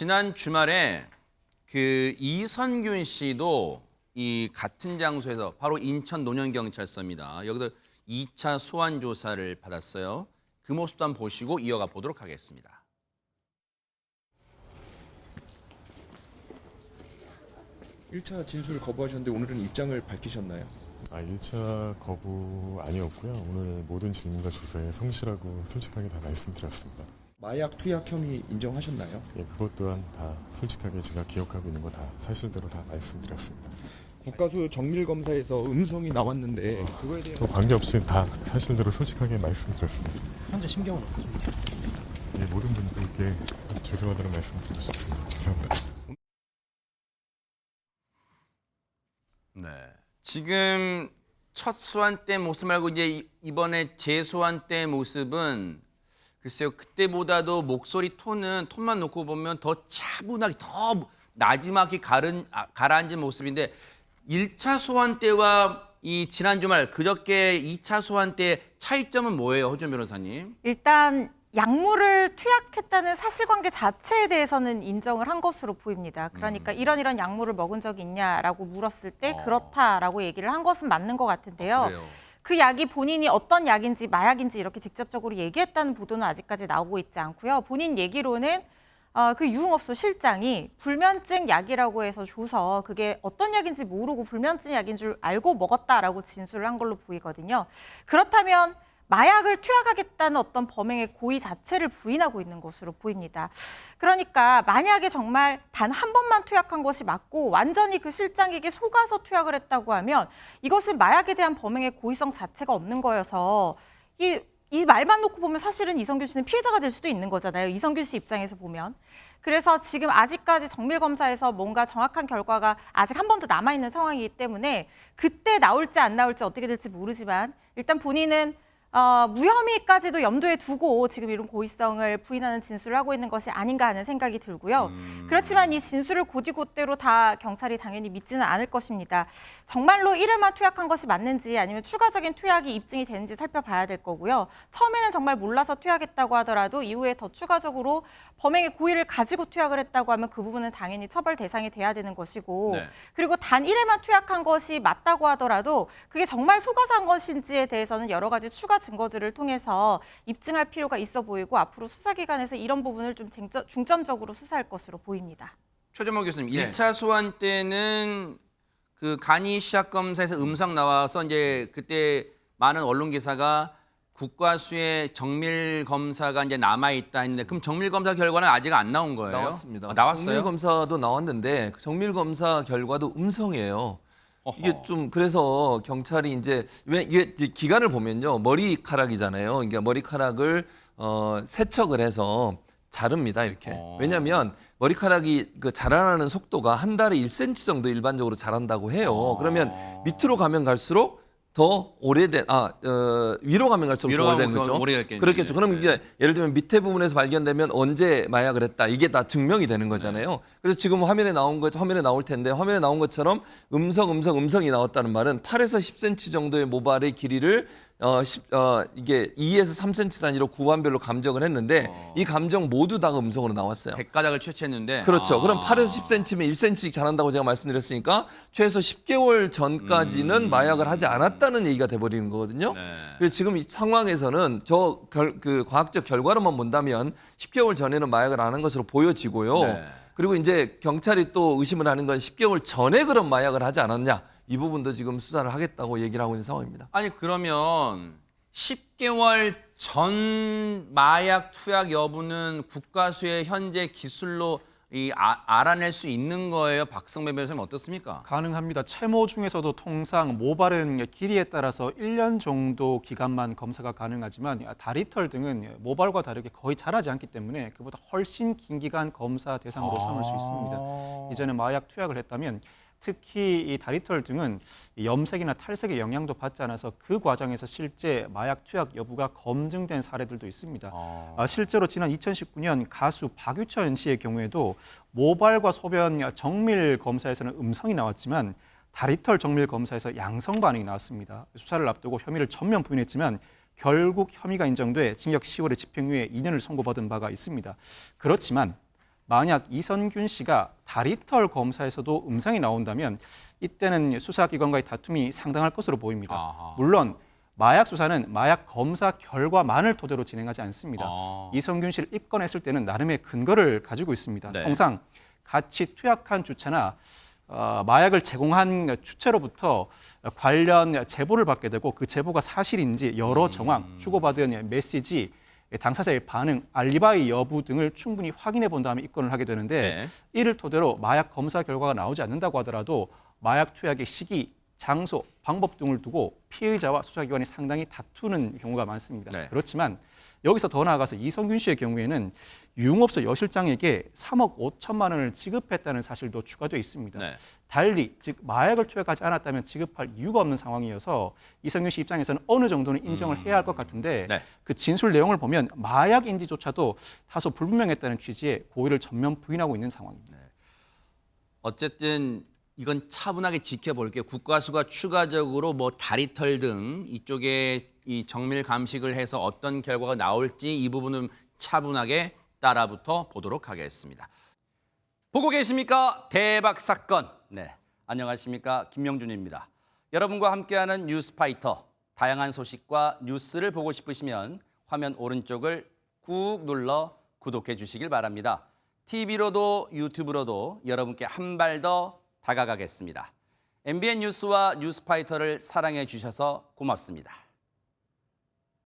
지난 주말에 그 이선균 씨도 이 같은 장소에서 바로 인천 논현경찰서입니다. 여기서 2차 소환 조사를 받았어요. 그 모습도 한번 보시고 이어가 보도록 하겠습니다. (1차) 진술 거부하셨는데 오늘은 입장을 밝히셨나요? 1차 거부 아니었고요. 오늘 모든 질문과 조사에 성실하고 솔직하게 다 말씀드렸습니다. 마약 투약 혐의 인정하셨나요? 예, 그것 또한 다 솔직하게 제가 기억하고 있는 거 다 사실대로 다 말씀드렸습니다. 국가수 정밀검사에서 음성이 나왔는데 그거에 대한 관계없이 다 사실대로 솔직하게 말씀드렸습니다. 현재 심경은 어떻습니까? 예, 모든 분들께 죄송하다는 말씀드리고 싶습니다. 죄송합니다. 네. 지금 첫 소환 때 모습 말고 이제 이번에 재소환 때 모습은 글쎄요, 그때보다도 목소리 톤만 놓고 보면 더 차분하게, 더 나지막히 가라앉은 모습인데 1차 소환 때와 이 지난 주말 그저께 2차 소환 때 차이점은 뭐예요, 허준 변호사님? 일단 약물을 투약했다는 사실관계 자체에 대해서는 인정을 한 것으로 보입니다. 그러니까 이런 약물을 먹은 적이 있냐라고 물었을 때 그렇다라고 얘기를 한 것은 맞는 것 같은데요. 그래요. 그 약이 본인이 어떤 약인지 마약인지 이렇게 직접적으로 얘기했다는 보도는 아직까지 나오고 있지 않고요. 본인 얘기로는 그 유흥업소 실장이 불면증 약이라고 해서 줘서 그게 어떤 약인지 모르고 불면증 약인 줄 알고 먹었다라고 진술을 한 걸로 보이거든요. 그렇다면 마약을 투약하겠다는 어떤 범행의 고의 자체를 부인하고 있는 것으로 보입니다. 그러니까 만약에 정말 단 한 번만 투약한 것이 맞고 완전히 그 실장에게 속아서 투약을 했다고 하면 이것은 마약에 대한 범행의 고의성 자체가 없는 거여서 이 말만 놓고 보면 사실은 이선균 씨는 피해자가 될 수도 있는 거잖아요. 이선균 씨 입장에서 보면. 그래서 지금 아직까지 정밀검사에서 뭔가 정확한 결과가 아직 한 번도 남아있는 상황이기 때문에 그때 나올지 안 나올지 어떻게 될지 모르지만 일단 본인은 무혐의까지도 염두에 두고 지금 이런 고의성을 부인하는 진술을 하고 있는 것이 아닌가 하는 생각이 들고요. 그렇지만 이 진술을 곧이곧대로 다 경찰이 당연히 믿지는 않을 것입니다. 정말로 1회만 투약한 것이 맞는지 아니면 추가적인 투약이 입증이 되는지 살펴봐야 될 거고요. 처음에는 정말 몰라서 투약했다고 하더라도 이후에 더 추가적으로 범행의 고의를 가지고 투약을 했다고 하면 그 부분은 당연히 처벌 대상이 돼야 되는 것이고 네. 그리고 단 1회만 투약한 것이 맞다고 하더라도 그게 정말 속아서 한 것인지에 대해서는 여러 가지 추가 증거들을 통해서 입증할 필요가 있어 보이고 앞으로 수사기관에서 이런 부분을 좀 중점적으로 수사할 것으로 보입니다. 최재모 교수님, 네. 1차 소환 때는 그 간이 시약 검사에서 음성 나와서 이제 그때 많은 언론 기사가 국과수의 정밀 검사가 이제 남아 있다 했는데 그럼 정밀 검사 결과는 아직 안 나온 거예요? 나왔습니다. 나왔어요? 정밀 검사도 나왔는데 정밀 검사 결과도 음성이에요. 어허. 이게 좀 그래서 경찰이 이제 왜 이게 기간을 보면요 머리카락이잖아요. 그러니까 머리카락을 세척을 해서 자릅니다 이렇게. 왜냐하면 머리카락이 그 자라나는 속도가 한 달에 1cm 정도 일반적으로 자란다고 해요. 그러면 밑으로 가면 갈수록 더 오래된 위로 가면 갈수록 위로 더 가면 오래된 거죠. 오래됐겠네. 그렇겠죠. 그럼 네. 이제 예를 들면 밑에 부분에서 발견되면 언제 마약을 했다 이게 다 증명이 되는 거잖아요. 그래서 지금 화면에 나올 텐데 화면에 나온 것처럼 음성이 나왔다는 말은 8에서 10cm 정도의 모발의 길이를 이게 2에서 3cm 단위로 구간별로 감정을 했는데 이 감정 모두 다 음성으로 나왔어요. 100가닥을 채취했는데 그렇죠. 그럼 8에서 10cm면 1cm씩 자란다고 제가 말씀드렸으니까 최소 10개월 전까지는 마약을 하지 않았다는 얘기가 돼버리는 거거든요. 네. 그래서 지금 이 상황에서는 그 과학적 결과로만 본다면 10개월 전에는 마약을 안 한 것으로 보여지고요. 네. 그리고 이제 경찰이 또 의심을 하는 건 10개월 전에 그런 마약을 하지 않았냐. 이 부분도 지금 수사를 하겠다고 얘기를 하고 있는 상황입니다. 아니 그러면 10개월 전 마약 투약 여부는 국과수의 현재 기술로 알아낼 수 있는 거예요? 박성배 변호사님 어떻습니까? 가능합니다. 채모 중에서도 통상 모발은 길이에 따라서 1년 정도 기간만 검사가 가능하지만 다리털 등은 모발과 다르게 거의 자라지 않기 때문에 그보다 훨씬 긴 기간 검사 대상으로 삼을 수 있습니다. 이전에 마약 투약을 했다면 특히 이 다리털 등은 염색이나 탈색의 영향도 받지 않아서 그 과정에서 실제 마약 투약 여부가 검증된 사례들도 있습니다. 실제로 지난 2019년 가수 박유천 씨의 경우에도 모발과 소변 정밀 검사에서는 음성이 나왔지만 다리털 정밀 검사에서 양성 반응이 나왔습니다. 수사를 앞두고 혐의를 전면 부인했지만 결국 혐의가 인정돼 징역 10월에 집행유예 2년을 선고받은 바가 있습니다. 그렇지만 만약 이선균 씨가 다리털 검사에서도 음성이 나온다면 이때는 수사기관과의 다툼이 상당할 것으로 보입니다. 아하. 물론 마약 수사는 마약 검사 결과만을 토대로 진행하지 않습니다. 이선균 씨를 입건했을 때는 나름의 근거를 가지고 있습니다. 네. 통상 같이 투약한 주체나 마약을 제공한 주체로부터 관련 제보를 받게 되고 그 제보가 사실인지 여러 정황, 주고받은 메시지, 당사자의 반응, 알리바이 여부 등을 충분히 확인해 본 다음에 입건을 하게 되는데 이를 토대로 마약 검사 결과가 나오지 않는다고 하더라도 마약 투약의 시기, 장소, 방법 등을 두고 피의자와 수사기관이 상당히 다투는 경우가 많습니다. 네. 그렇지만 여기서 더 나아가서 이선균 씨의 경우에는 유흥업소 여실장에게 3억 5천만 원을 지급했다는 사실도 추가되어 있습니다. 네. 달리 즉 마약을 투약하지 않았다면 지급할 이유가 없는 상황이어서 이선균 씨 입장에서는 어느 정도는 인정을 해야 할 것 같은데 네. 그 진술 내용을 보면 마약인지조차도 다소 불분명했다는 취지의 고의를 전면 부인하고 있는 상황입니다. 어쨌든 이건 차분하게 지켜볼게요. 국과수가 추가적으로 뭐 다리털 등 이쪽에 이 정밀 감식을 해서 어떤 결과가 나올지 이 부분은 차분하게 따라붙어 보도록 하겠습니다. 보고 계십니까? 대박 사건. 네, 안녕하십니까? 김명준입니다. 여러분과 함께하는 뉴스파이터. 다양한 소식과 뉴스를 보고 싶으시면 화면 오른쪽을 꾹 눌러 구독해 주시길 바랍니다. TV로도 유튜브로도 여러분께 한 발 더 다가가겠습니다. MBN 뉴스와 뉴스파이터를 사랑해 주셔서 고맙습니다.